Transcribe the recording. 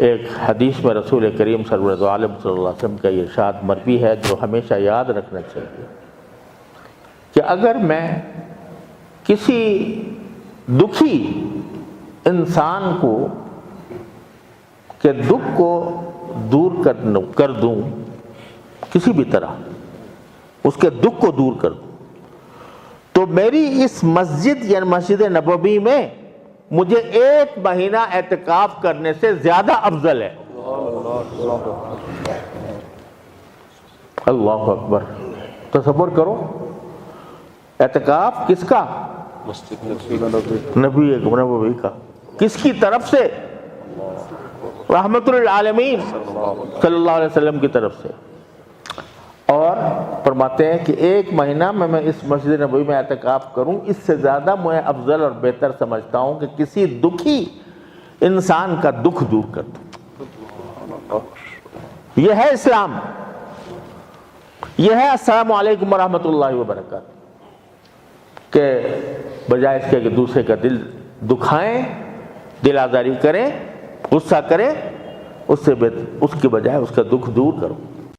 ایک حدیث میں رسول کریم سرورت عالم صلی اللہ علیہ وسلم کا یہ ارشاد مروی ہے جو ہمیشہ یاد رکھنا چاہیے کہ اگر میں کسی دکھی انسان کو کے دکھ کو دور کر دوں، کسی بھی طرح اس کے دکھ کو دور کر دوں، تو میری اس مسجد یعنی مسجد نبوی میں مجھے 1 مہینہ اعتکاف کرنے سے زیادہ افضل ہے۔ اللہ اکبر، تصور کرو، اعتکاف کس کا؟ نبی کا، کس کی طرف سے؟ رحمت للعالمین صلی اللہ علیہ وسلم کی طرف سے۔ اور فرماتے ہیں کہ 1 مہینہ میں اس مسجد نبوی میں اعتکاف کروں، اس سے زیادہ میں افضل اور بہتر سمجھتا ہوں کہ کسی دکھی انسان کا دکھ دور کر دوں۔ یہ ہے اسلام، یہ ہے السلام علیکم ورحمۃ اللہ وبرکاتہ، کہ بجائے اس کے کہ دوسرے کا دل دکھائیں، دل آزاری کریں، غصہ کریں، اس کے بجائے اس کا دکھ دور کرو۔